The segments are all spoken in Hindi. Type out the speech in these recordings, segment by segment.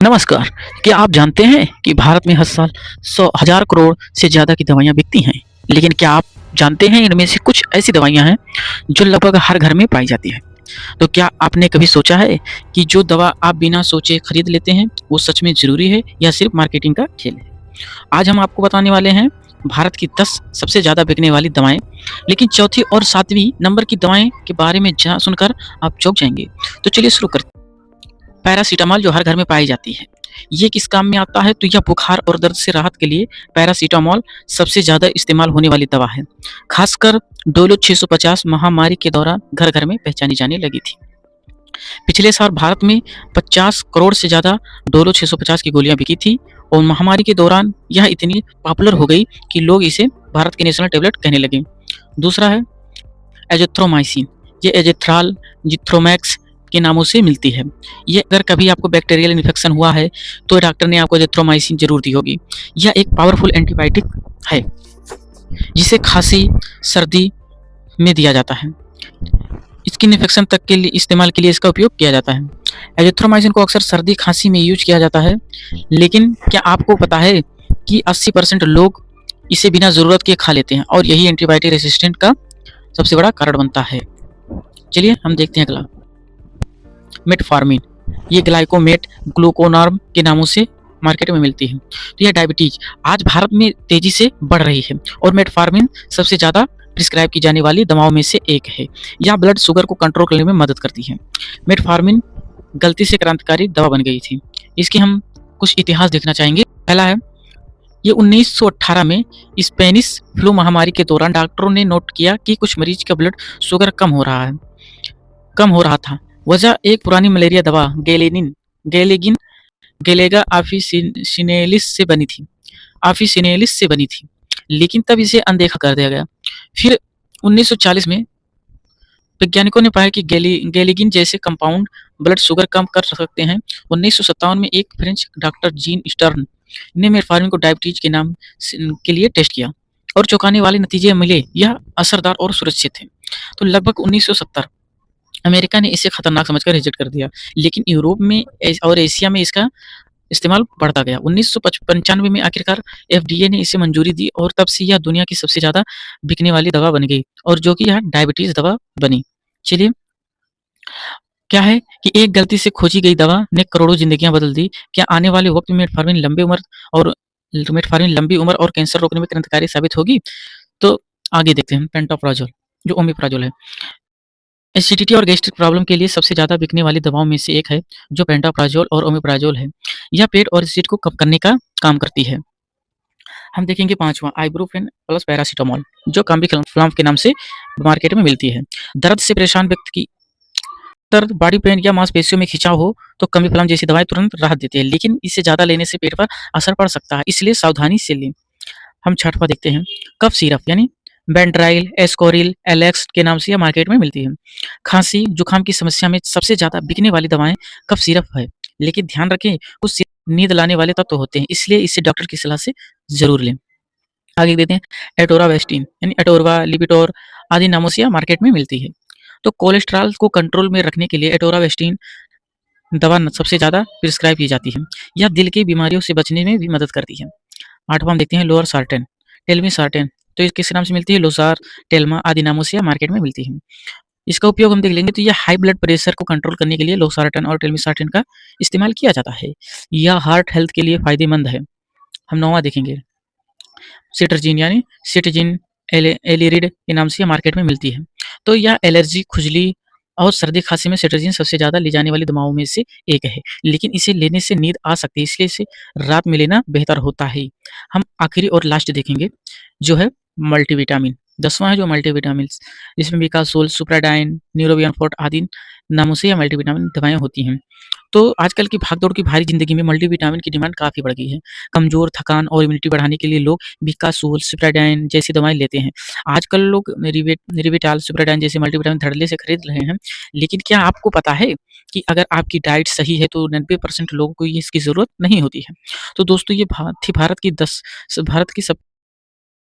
नमस्कार। क्या आप जानते हैं कि भारत में हर साल 100,000 करोड़ से ज़्यादा की दवाइयाँ बिकती हैं? लेकिन क्या आप जानते हैं इनमें से कुछ ऐसी दवाइयाँ हैं जो लगभग हर घर में पाई जाती हैं? तो क्या आपने कभी सोचा है कि जो दवा आप बिना सोचे खरीद लेते हैं, वो सच में ज़रूरी है या सिर्फ मार्केटिंग का खेल है? आज हम आपको बताने वाले हैं भारत की 10 सबसे ज़्यादा बिकने वाली दवाएँ, लेकिन चौथी और 7वीं नंबर की दवाएँ के बारे में सुनकर आप चौंक जाएँगे। तो चलिए शुरू करते हैं। पैरासिटामॉल जो हर घर में पाई जाती है। ये किस काम में आता है? तो यह बुखार और दर्द से राहत के लिए पैरासिटामॉल सबसे ज़्यादा इस्तेमाल होने वाली दवा है। खासकर डोलो 650 महामारी के दौरान घर-घर में पहचानी जाने लगी थी। पिछले साल भारत में 50 करोड़ से ज़्यादा डोलो 650 की गोलियां बिकी थी और महामारी के दौरान यह इतनी पॉपुलर हो गई कि लोग इसे भारत की नेशनल टेबलेट कहने लगे। दूसरा है एज़िथ्रोमाइसिन। ये एज़िथ्राल, जिथ्रोमैक्स के नामों से मिलती है। ये अगर कभी आपको बैक्टीरियल इन्फेक्शन हुआ है, तो डॉक्टर ने आपको एज़िथ्रोमाइसिन ज़रूर दी होगी। यह एक पावरफुल एंटीबायोटिक है, जिसे खाँसी, सर्दी में दिया जाता है। स्किन इन्फेक्शन तक के लिए इस्तेमाल के लिए इसका उपयोग किया जाता है। एज़िथ्रोमाइसिन को अक्सर सर्दी, खाँसी में यूज़ किया जाता है, लेकिन क्या आपको पता है कि 80% लोग इसे बिना ज़रूरत के खा लेते हैं और यही एंटीबायोटिक रेजिस्टेंट का सबसे बड़ा कारण बनता है। चलिए हम देखते हैं अगला। मेटफॉर्मिन। ये ग्लाइकोमेट, ग्लूकोनार्म के नामों से मार्केट में मिलती है। तो यह डायबिटीज आज भारत में तेजी से बढ़ रही है और मेटफॉर्मिन सबसे ज़्यादा प्रिस्क्राइब की जाने वाली दवाओं में से एक है। यह ब्लड शुगर को कंट्रोल करने में मदद करती है। मेटफॉर्मिन गलती से क्रांतिकारी दवा बन गई थी। इसके हम कुछ इतिहास देखना चाहेंगे। पहला है, ये 1918 में स्पेनिश फ्लू महामारी के दौरान डॉक्टरों ने नोट किया कि कुछ मरीज का ब्लड शुगर कम हो रहा था। वजह एक पुरानी मलेरिया दवा गैलेगिन गैलेगा आफिसिनेलिस से बनी थी, लेकिन तब इसे अनदेखा कर दिया गया। फिर 1940 में वैज्ञानिकों ने पाया कि गैलेगिन जैसे कंपाउंड ब्लड शुगर कम कर सकते हैं। 1957 में एक फ्रेंच डॉक्टर जीन स्टर्न ने मेटफॉर्मिन को डायबिटीज के नाम के लिए टेस्ट किया और चौंकाने वाले नतीजे मिले। यह असरदार और सुरक्षित है। तो लगभग 1970 अमेरिका ने इसे खतरनाक समझकर रिजेक्ट कर दिया, लेकिन यूरोप में और एशिया में इसका इस्तेमाल बढ़ता गया। 1995 में आखिरकार एफडीए ने इसे मंजूरी दी और तब से यह दुनिया की सबसे ज़्यादा बिकने वाली दवा बन गई और जो कि यह डायबिटीज़ दवा बनी। चलिए, क्या है कि एक गलती से खोजी गई दवा ने करोड़ों जिंदगियां बदल दी। क्या आने वाले वक्त में मेटफॉर्मिन लंबी उम्र और कैंसर रोकने में क्रांतिकारी साबित होगी? तो आगे देखते हैं। पेंटोप्राजोल, जो ओमेप्राजोल है, एसिडिटी और गैस्ट्रिक प्रॉब्लम के लिए सबसे ज़्यादा बिकने वाली दवाओं में से एक है, जो पेंटोप्राजोल और ओमेप्राजोल है। यह पेट और एसिड को कम करने का काम करती है। हम देखेंगे 5वां, आइब्रोफेन प्लस पैरासिटामॉल, जो काम्बिफ्लाम के नाम से मार्केट में मिलती है। दर्द से परेशान व्यक्ति की दर्द, बॉडी पेन या मांसपेशियों में खिंचाव हो तो काम्बिफ्लाम जैसी दवाएं तुरंत राहत देती है, लेकिन इसे ज़्यादा लेने से पेट पर असर पड़ सकता है, इसलिए सावधानी से लें। हम 6वां देखते हैं, कफ सिरप यानी बेंड्राइल, एस्कोरिल, एलेक्स के नाम से यह मार्केट में मिलती है। खांसी, जुकाम की समस्या में सबसे ज़्यादा बिकने वाली दवाएं कफ सिरप है, लेकिन ध्यान रखें कुछ सिरप नींद लाने वाले तत्व होते हैं, इसलिए इसे डॉक्टर की सलाह से ज़रूर लें। आगे देते हैं, एटोरावेस्टिन यानी एटोरवा, लिपिटोर आदि नामों से यह मार्केट में मिलती है। तो कोलेस्ट्रॉल को कंट्रोल में रखने के लिए एटोरावेस्टिन दवा सबसे ज़्यादा प्रिस्क्राइब की जाती है। यह दिल की बीमारियों से बचने में भी मदद करती है। 8वां हम देखते हैं, लोअर सार्टेन, टेल्मिसार्टेन। तो ये किस नाम से मिलती है? लोसार, टेल्मा आदि नामों से यह मार्केट में मिलती है। इसका उपयोग हम देख लेंगे तो यह हाई ब्लड प्रेशर को कंट्रोल करने के लिए लोसार्टन और टेल्मिसार्टेन का इस्तेमाल किया जाता है। यह हार्ट हेल्थ के लिए फायदेमंद है। हम 9वां देखेंगे, सिट्रजिन यानी सिट्रजिन एलिरिड के नाम से यह मार्केट में मिलती है। तो यह एलर्जी, खुजली और सर्दी खांसी में सिट्रजिन सबसे ज़्यादा ली जाने वाली दवाओं में से एक है, लेकिन इसे लेने से नींद आ सकती है, इसलिए इसे रात में लेना बेहतर होता है। हम आखिरी और लास्ट देखेंगे, जो है मल्टीविटामिन। 10वां है जो मल्टीविटामिन, जिसमें विकासोल, सुप्राडाइन, न्यूरोबियन फोर्ट आदि नामों से यह मल्टीविटामिन दवाएं होती हैं। तो आजकल की भागदौड़ की भारी जिंदगी में मल्टीविटामिन की डिमांड काफ़ी बढ़ गई है। कमजोर, थकान और इम्यूनिटी बढ़ाने के लिए लोग विकासोल, सुप्राडाइन जैसी दवाएं लेते हैं। आजकल लोग रिविटाल, सुप्राडाइन जैसे मल्टीविटामिन धड़ल्ले से खरीद रहे हैं, लेकिन क्या आपको पता है कि अगर आपकी डाइट सही है तो 90% लोगों को इसकी ज़रूरत नहीं होती है। तो दोस्तों, ये थी भारत की सब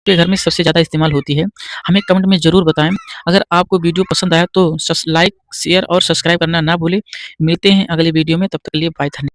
के घर में सबसे ज़्यादा इस्तेमाल होती है। हमें कमेंट में ज़रूर बताएं। अगर आपको वीडियो पसंद आया तो लाइक, शेयर और सब्सक्राइब करना ना भूलें। मिलते हैं अगले वीडियो में, तब तक के लिए बाय, धन्यवाद।